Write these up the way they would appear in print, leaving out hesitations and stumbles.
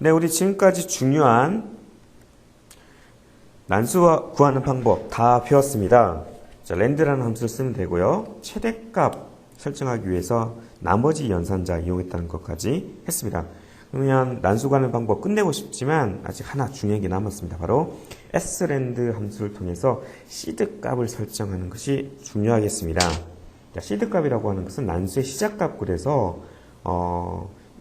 네, 우리 지금까지 중요한 난수 구하는 방법 다 배웠습니다. 자, 랜드라는 함수를 쓰면 되고요. 최대값 설정하기 위해서 나머지 연산자 이용했다는 것까지 했습니다. 그러면 난수 구하는 방법 끝내고 싶지만 아직 하나 중요한 게 남았습니다. 바로 sRand 함수를 통해서 시드 값을 설정하는 것이 중요하겠습니다. 자, 시드 값이라고 하는 것은 난수의 시작값. 그래서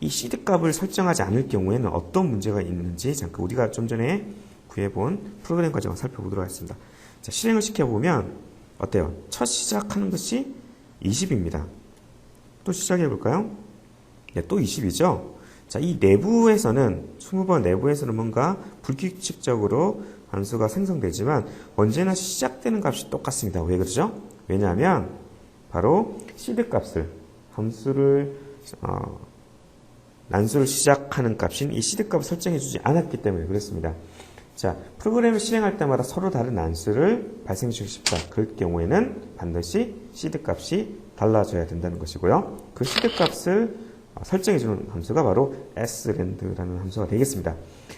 이 시드 값을 설정하지 않을 경우에는 어떤 문제가 있는지 잠깐 우리가 좀 전에 구해본 프로그램 과정을 살펴보도록 하겠습니다. 자, 실행을 시켜보면 어때요? 첫 시작하는 것이 20입니다. 또 시작해볼까요? 네, 또 20이죠? 자, 이 내부에서는, 20번 내부에서는 뭔가 불규칙적으로 함수가 생성되지만 언제나 시작되는 값이 똑같습니다. 왜 그러죠? 왜냐하면 바로 시드 값을, 난수를 시작하는 값인 이 시드 값을 설정해주지 않았기 때문에 그렇습니다. 자, 프로그램을 실행할 때마다 서로 다른 난수를 발생시키고 싶다. 그럴 경우에는 반드시 시드 값이 달라져야 된다는 것이고요. 그 시드 값을 설정해주는 함수가 바로 sRand라는 함수가 되겠습니다.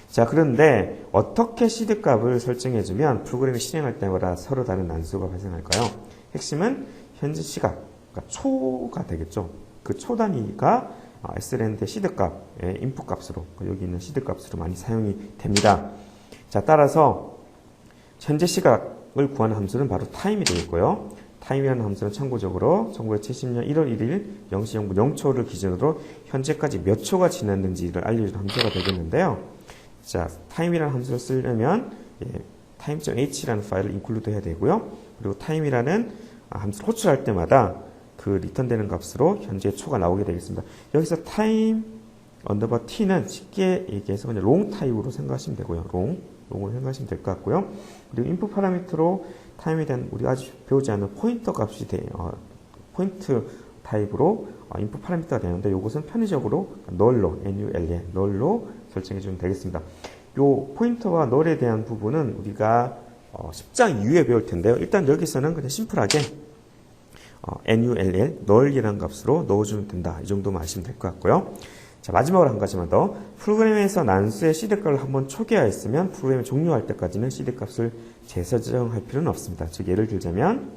자, 그런데 어떻게 시드 값을 설정해주면 프로그램을 실행할 때마다 서로 다른 난수가 발생할까요? 핵심은 현재 시각, 그러니까 초가 되겠죠. 그 초 단위가 sRand의 시드 값의 인풋 값으로, 여기 있는 시드 값으로 많이 사용이 됩니다. 자, 따라서 현재 시각을 구하는 함수는 바로 time이 되겠고요. time이라는 함수는 참고적으로 1970년 1월 1일 0시 0분 0초를 기준으로 현재까지 몇 초가 지났는지를 알려주는 함수가 되겠는데요. 자, time이라는 함수를 쓰려면 time.h라는 파일을 include 해야 되고요. 그리고 time이라는 함수를 호출할 때마다 그 리턴되는 값으로 현재 초가 나오게 되겠습니다. 여기서 time 언더바 t는 쉽게 얘기해서 그냥 long 타입으로 생각하시면 되고요. 롱으로 생각하시면 될 것 같고요. 그리고 input 파라미터로 타임에 대한 우리가 아직 배우지 않은 포인터 값이 포인트 타입으로 input 파라미터가 되는데 이것은 편의적으로 null로 설정해 주면 되겠습니다. 요 포인터와 null에 대한 부분은 우리가 10장 이후에 배울 텐데요. 일단 여기서는 그냥 심플하게 null이라는 값으로 넣어주면 된다. 이 정도만 아시면 될 것 같고요. 자, 마지막으로 한 가지만 더. 프로그램에서 난수의 시드 값을 한번 초기화했으면 프로그램이 종료할 때까지는 시드 값을 재설정할 필요는 없습니다. 즉, 예를 들자면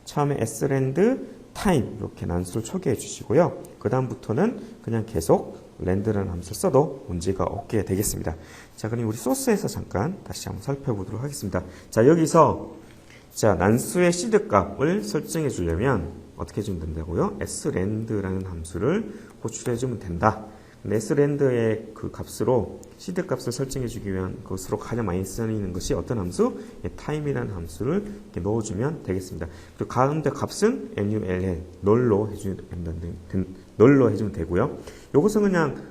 처음에 sRand time 이렇게 난수를 초기화해 주시고요. 그 다음부터는 그냥 계속 land라는 함수를 써도 문제가 없게 되겠습니다. 자, 그럼 우리 소스에서 잠깐 다시 한번 살펴보도록 하겠습니다. 자, 여기서 난수의 시드 값을 설정해 주려면 어떻게 해주면 된다고요? sRand라는 함수를 호출해 주면 된다. sRand의 그 값으로 시드 값을 설정해 주기 위한 것으로 가장 많이 쓰이는 것이 어떤 함수? time이라는 함수를 이렇게 넣어주면 되겠습니다. 그리고 가운데 값은 null로 해주면 되고요. 이것은 그냥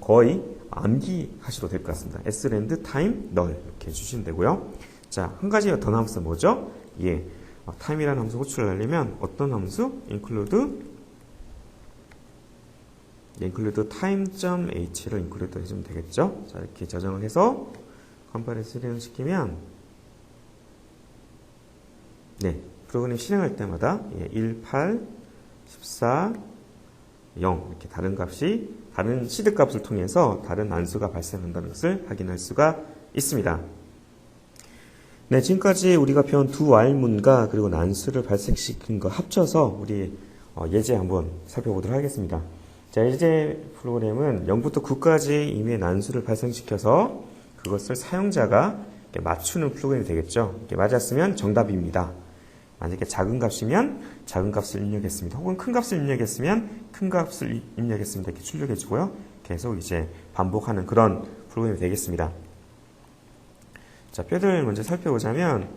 거의 암기하셔도 될 것 같습니다. sRand time null 이렇게 해주시면 되고요. 자, 한 가지가 더 남았어. 뭐죠? time이라는 함수 호출을 하려면 어떤 함수? include time.h를 include 해주면 되겠죠. 자, 이렇게 저장을 해서 컴파일을 실행시키면 프로그램 실행할 때마다 1, 8, 14, 0 이렇게 다른 시드 값을 통해서 다른 난수가 발생한다는 것을 확인할 수가 있습니다. 네, 지금까지 우리가 배운 두 while문과 그리고 난수를 발생시킨 거 합쳐서 우리 예제 한번 살펴보도록 하겠습니다. 자, 예제 프로그램은 0부터 9까지 이미 난수를 발생시켜서 그것을 사용자가 맞추는 프로그램이 되겠죠. 이렇게 맞았으면 정답입니다. 만약에 작은 값이면 작은 값을 입력했습니다. 혹은 큰 값을 입력했으면 큰 값을 입력했습니다. 이렇게 출력해주고요. 계속 이제 반복하는 그런 프로그램이 되겠습니다. 자, 뼈를 먼저 살펴보자면,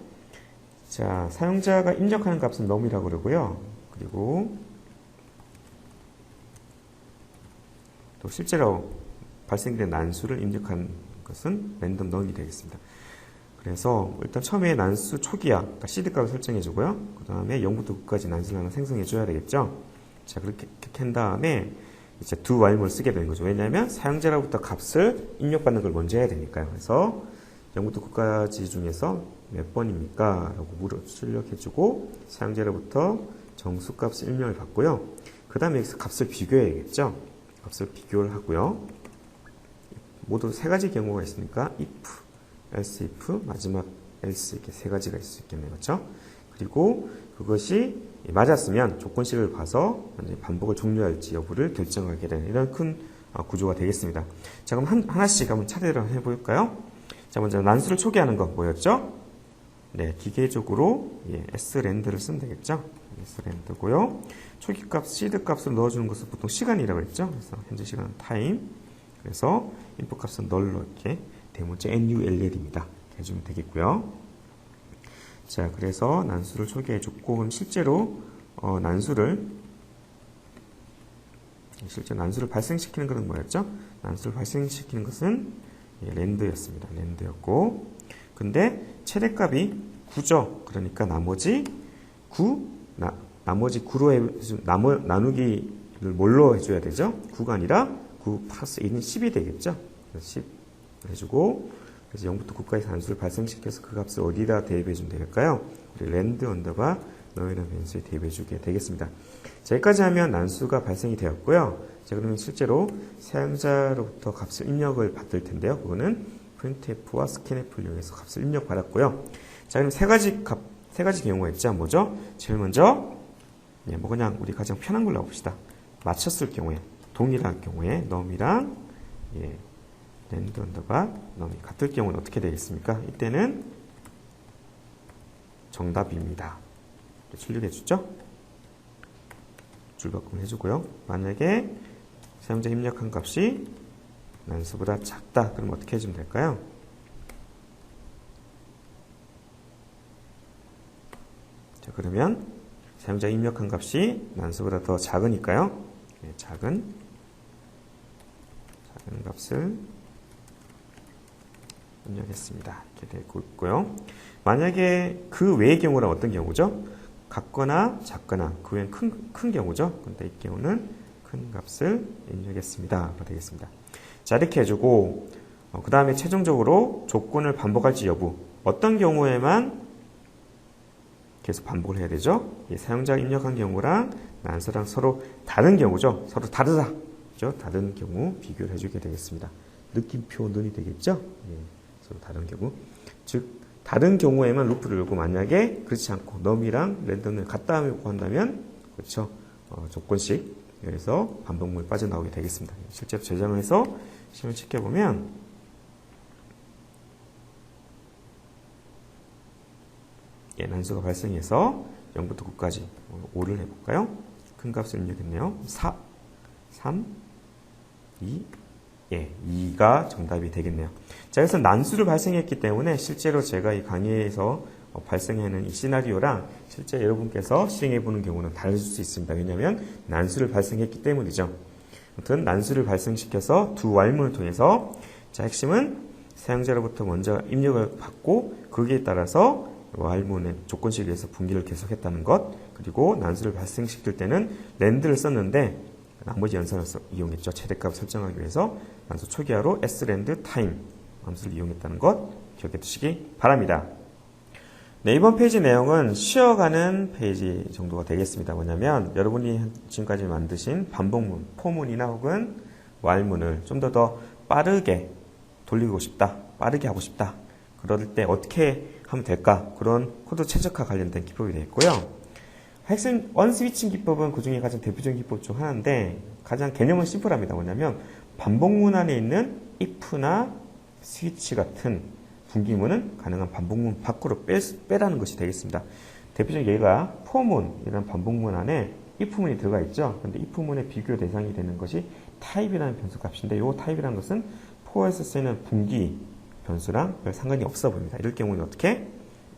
자, 사용자가 입력하는 값은 num이라고 그러고요. 그리고 또 실제로 발생된 난수를 입력한 것은 랜덤 null이 되겠습니다. 그래서 일단 처음에 난수 초기화, 그러니까 시드 값을 설정해 주고요. 그 다음에 0부터 9까지 난수를 하나 생성해 줘야 되겠죠. 자, 그렇게 한 다음에 이제 두 while문을 쓰게 되는 거죠. 왜냐하면 사용자로부터 값을 입력받는 걸 먼저 해야 되니까요. 그래서 0부터 9까지 중에서 몇 번입니까? 라고 출력해주고 사용자로부터 정수값을 입력을 받고요. 그 다음에 여기서 값을 비교해야겠죠. 값을 비교를 하고요. 모두 세 가지 경우가 있으니까 if, else if, 마지막 else 이렇게 세 가지가 있을 수 있겠네요. 그렇죠? 그리고 그것이 맞았으면 조건식을 봐서 반복을 종료할지 여부를 결정하게 되는 이런 큰 구조가 되겠습니다. 자, 그럼 하나씩 한번 차례로 해볼까요? 자, 먼저 난수를 초기화하는 거 뭐였죠? 네, 기계적으로 sland를 쓰면 되겠죠? sland고요. 초기값, seed 값을 넣어주는 것은 보통 시간이라고 했죠? 그래서 현재 시간은 time. 그래서 input 값은 null로 이렇게 대문자 null입니다. 이렇게 해주면 되겠고요. 자, 그래서 난수를 초기화해줬고, 그럼 실제로 난수를 발생시키는 것은 뭐였죠? 난수를 발생시키는 것은 land였습니다. land였고, 근데 최대값이 9죠. 그러니까 나머지 9로 나누기를 뭘로 해줘야 되죠? 9가 아니라 9 플러스 1은 10이 되겠죠? 10 해주고, 그래서 0부터 9까지 단수를 발생시켜서 그 값을 어디다 대입해주면 될까요? 우리 land 언더바 너희라는 변수에 대입해주게 되겠습니다. 자, 여기까지 하면 난수가 발생이 되었고요. 자, 그러면 실제로 사용자로부터 값을 입력을 받을 텐데요. 그거는 printf와 scanf를 이용해서 값을 입력받았고요. 자, 그럼 세 가지 경우가 있죠. 뭐죠? 제일 먼저, 그냥 우리 가장 편한 걸로 봅시다. 맞췄을 경우에, 동일한 경우에, num이랑, land 언더바 num이 같을 경우는 어떻게 되겠습니까? 이때는 정답입니다. 출력해주죠? 줄바꿈 해주고요. 만약에 사용자 입력한 값이 난수보다 작다. 그럼 어떻게 해주면 될까요? 자, 그러면 사용자 입력한 값이 난수보다 더 작으니까요. 작은 값을 입력했습니다. 이렇게 되고 있고요. 만약에 그 외의 경우는 어떤 경우죠? 같거나 작거나 그 외엔 큰 경우죠. 근데 이 경우는 큰 값을 입력했습니다. 되겠습니다. 자, 이렇게 해주고 그 다음에 최종적으로 조건을 반복할지 여부 어떤 경우에만 계속 반복을 해야 되죠? 사용자가 입력한 경우랑 난수랑 서로 다른 경우죠. 서로 다르다. 그렇죠? 다른 경우 비교를 해주게 되겠습니다. 느낌표 눈이 되겠죠? 서로 다른 경우. 즉 다른 경우에만 루프를 열고 만약에 그렇지 않고 num이랑 random을 갖다 놓고 한다면 그렇죠? 조건식 그래서 반복문이 빠져나오게 되겠습니다. 실제로 저장을 해서 시험을 지켜보면 난수가 발생해서 0부터 9까지 5를 해볼까요? 큰 값을 입력했네요. 4, 3, 2, 2가 정답이 되겠네요. 자, 그래서 난수를 발생했기 때문에 실제로 제가 이 강의에서 발생하는 이 시나리오랑 실제 여러분께서 실행해보는 경우는 다를 수 있습니다. 왜냐하면 난수를 발생했기 때문이죠. 아무튼 난수를 발생시켜서 두 왈문을 통해서 자, 핵심은 사용자로부터 먼저 입력을 받고 거기에 따라서 왈문의 조건식에 의해서 분기를 계속했다는 것 그리고 난수를 발생시킬 때는 land를 썼는데 나머지 연산을 이용했죠. 최대값 설정하기 위해서 난수 초기화로 sland time 함수를 이용했다는 것 기억해 두시기 바랍니다. 네, 이번 페이지 내용은 쉬어가는 페이지 정도가 되겠습니다. 뭐냐면 여러분이 지금까지 만드신 반복문, 포문이나 혹은 왈문을 좀 더 빠르게 돌리고 싶다, 빠르게 하고 싶다. 그럴 때 어떻게 하면 될까? 그런 코드 최적화 관련된 기법이 되겠고요. 핵심 언스위칭 기법은 그 중에 가장 대표적인 기법 중 하나인데 가장 개념은 심플합니다. 뭐냐면 반복문 안에 있는 if나 스위치 같은 분기문은 가능한 반복문 밖으로 빼라는 것이 되겠습니다. 대표적인 예가 포문이라는 반복문 안에 if문이 들어가 있죠. 그런데 if문의 비교 대상이 되는 것이 타입이라는 변수 값인데 이 타입이라는 것은 포에서 쓰이는 분기 변수랑 별 상관이 없어 보입니다. 이럴 경우는 어떻게?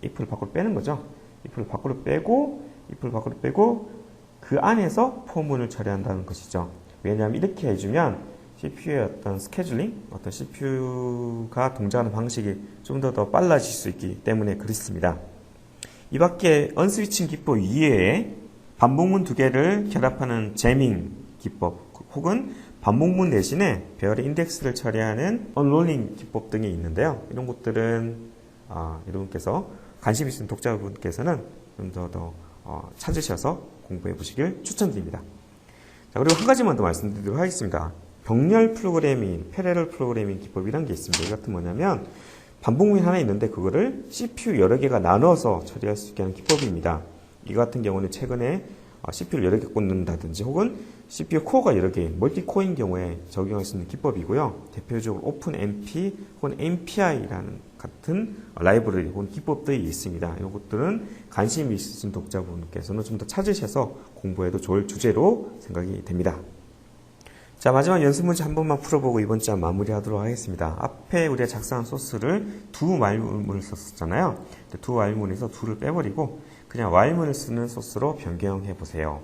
if를 밖으로 빼는 거죠. if를 밖으로 빼고 그 안에서 포문을 처리한다는 것이죠. 왜냐하면 이렇게 해주면 CPU의 어떤 스케줄링, 어떤 CPU가 동작하는 방식이 좀 더 빨라질 수 있기 때문에 그렇습니다. 이 밖에 언스위칭 기법 이외에 반복문 두 개를 결합하는 제밍 기법 혹은 반복문 대신에 배열의 인덱스를 처리하는 언롤링 기법 등이 있는데요. 이런 것들은 여러분께서 관심 있는 독자분께서는 좀 더 찾으셔서 공부해 보시길 추천드립니다. 자, 그리고 한 가지만 더 말씀드리도록 하겠습니다. 병렬 프로그래밍, 패러럴 프로그래밍 기법이란 게 있습니다. 이것은 뭐냐면 반복문이 하나 있는데 그거를 CPU 여러 개가 나눠서 처리할 수 있게 하는 기법입니다. 이 같은 경우는 최근에 CPU를 여러 개 꽂는다든지 혹은 CPU 코어가 여러 개, 멀티코어인 경우에 적용할 수 있는 기법이고요. 대표적으로 오픈MP 혹은 MPI라는 같은 라이브러리 혹은 기법들이 있습니다. 이것들은 관심이 있으신 독자분께서는 좀 더 찾으셔서 공부해도 좋을 주제로 생각이 됩니다. 자, 마지막 연습 문제 한 번만 풀어보고 이번 주 마무리하도록 하겠습니다. 앞에 우리가 작성한 소스를 두 while문을 썼잖아요. 두 while문에서 두를 빼버리고 그냥 while문을 쓰는 소스로 변경해 보세요.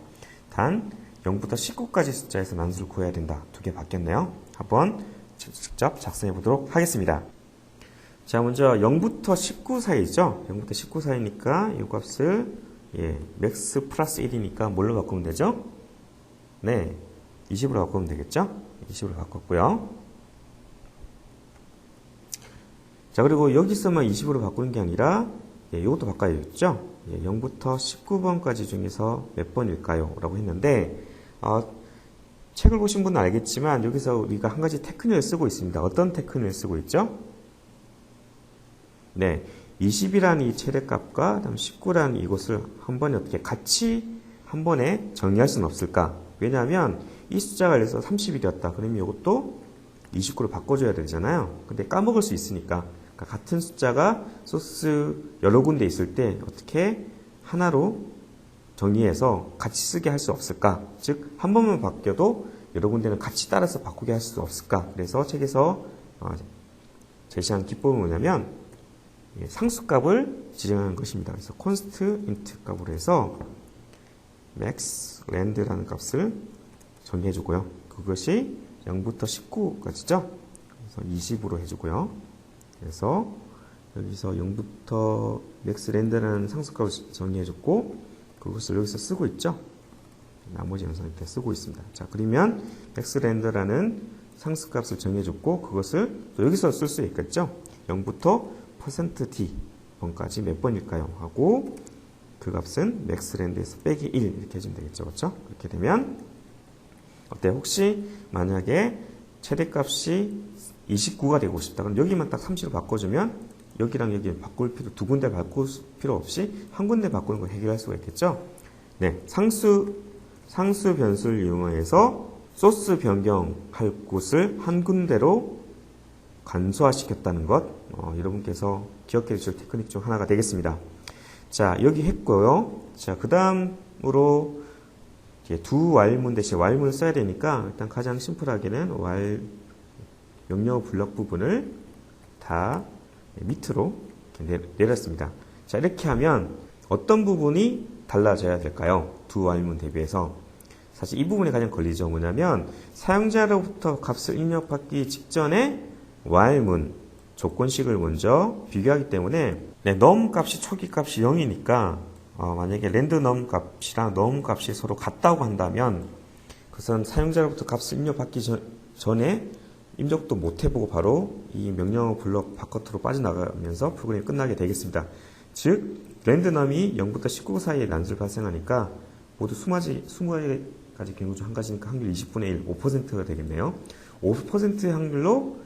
단 0부터 19까지 숫자에서 난수를 구해야 된다. 두 개 바뀌었네요. 한번 직접 작성해 보도록 하겠습니다. 자, 먼저 0부터 19 사이죠. 0부터 19 사이니까 이 값을 max 플러스 1이니까 뭘로 바꾸면 되죠? 네, 20으로 바꾸면 되겠죠? 20으로 바꿨고요. 자, 그리고 여기서만 20으로 바꾸는 게 아니라 이것도 바꿔야겠죠? 0부터 19번까지 중에서 몇 번일까요? 라고 했는데 책을 보신 분은 알겠지만 여기서 우리가 한 가지 테크닉을 쓰고 있습니다. 어떤 테크닉을 쓰고 있죠? 네, 20이라는 이 최대값과 그다음 19라는 이것을 한 번에 어떻게 같이 한 번에 정리할 수는 없을까? 왜냐하면 이 숫자가 그래서 30일이었다. 그러면 이것도 29로 바꿔줘야 되잖아요. 근데 까먹을 수 있으니까 같은 숫자가 소스 여러 군데 있을 때 어떻게 하나로 정리해서 같이 쓰게 할 수 없을까? 즉, 한 번만 바뀌어도 여러 군데는 같이 따라서 바꾸게 할 수 없을까? 그래서 책에서 제시한 기법은 뭐냐면 상수값을 지정하는 것입니다. 그래서 const int 값으로 해서 max land라는 값을 정리해주고요. 그것이 0부터 19까지죠. 그래서 20으로 해주고요. 그래서 여기서 0부터 max land라는 상수값을 정리해줬고 그것을 여기서 쓰고 있죠. 나머지 영상 이렇게 쓰고 있습니다. 자, 그러면 max land라는 상수값을 정해줬고 그것을 또 여기서 쓸 수 있겠죠. 0부터 %d 번까지 몇 번일까요? 하고 그 값은 maxland에서 빼기 1 이렇게 해주면 되겠죠. 그렇죠? 그렇게 되면 어때? 혹시 만약에 최대값이 29가 되고 싶다. 그럼 여기만 딱 30으로 바꿔주면 여기랑 여기 바꿀 필요, 두 군데 바꿀 필요 없이 한 군데 바꾸는 걸 해결할 수가 있겠죠? 네, 상수 변수를 이용해서 소스 변경할 곳을 한 군데로 간소화시켰다는 것, 여러분께서 기억해 주실 테크닉 중 하나가 되겠습니다. 자, 여기 했고요. 자, 그 다음으로 두 while문 대신 while문을 써야 되니까 일단 가장 심플하게는 while 명령어 블럭 부분을 다 밑으로 이렇게 내렸습니다. 자, 이렇게 하면 어떤 부분이 달라져야 될까요? 두 while문 대비해서. 사실 이 부분이 가장 걸리죠. 뭐냐면 사용자로부터 값을 입력받기 직전에 while문 조건식을 먼저 비교하기 때문에 num 값이 초기 값이 0이니까 만약에 land num 값이랑 num 값이 서로 같다고 한다면 그것은 사용자로부터 값을 입력받기 전에 입력도 못 해보고 바로 이 명령어 블록 바깥으로 빠져나가면서 프로그램이 끝나게 되겠습니다. 즉 land num이 0부터 19 사이에 난수를 발생하니까 모두 20가지 경우 중 한 가지니까 확률 20분의 1, 5%가 되겠네요. 5%의 확률로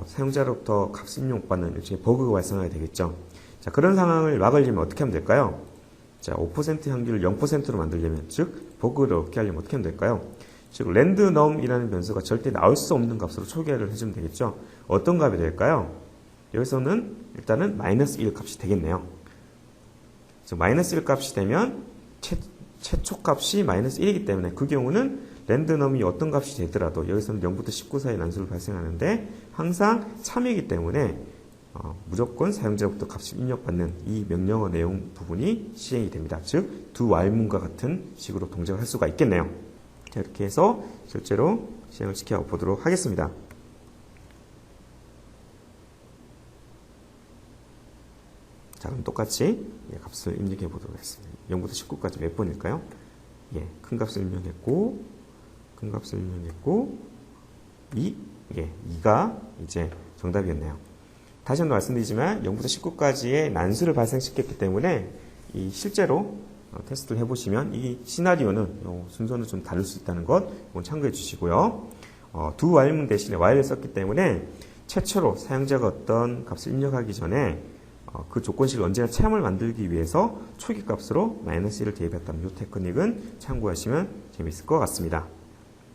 사용자로부터 값을 입력 못 받는 일종의 버그가 발생하게 되겠죠. 자, 그런 상황을 막으려면 어떻게 하면 될까요? 자, 5% 확률을 0%로 만들려면, 즉, 버그를 없게 하려면 어떻게 하면 될까요? 즉, land num이라는 변수가 절대 나올 수 없는 값으로 초기화를 해주면 되겠죠. 어떤 값이 될까요? 여기서는 일단은 -1 값이 되겠네요. 즉, -1 값이 되면 최초 값이 -1이기 때문에 그 경우는 land num이 어떤 값이 되더라도 여기서는 0부터 19 사이 난수를 발생하는데 항상 참이기 때문에 무조건 사용자로부터 값을 입력받는 이 명령어 내용 부분이 시행이 됩니다. 즉, 두 while문과 같은 식으로 동작을 할 수가 있겠네요. 자, 이렇게 해서 실제로 시행을 시켜보도록 하겠습니다. 자, 그럼 똑같이 값을 입력해 보도록 하겠습니다. 0부터 19까지 몇 번일까요? 큰 값을 입력했고, 큰 값을 입력했고, 2가 이제 정답이었네요. 다시 한번 말씀드리지만 0부터 19까지의 난수를 발생시켰기 때문에 이 실제로 테스트를 해보시면 이 시나리오는 순서는 좀 다를 수 있다는 것 참고해 주시고요. 두 while문 대신에 while을 썼기 때문에 최초로 사용자가 어떤 값을 입력하기 전에 그 조건식을 언제나 체험을 만들기 위해서 초기 값으로 -1을 대입했다는 이 테크닉은 참고하시면 재밌을 것 같습니다.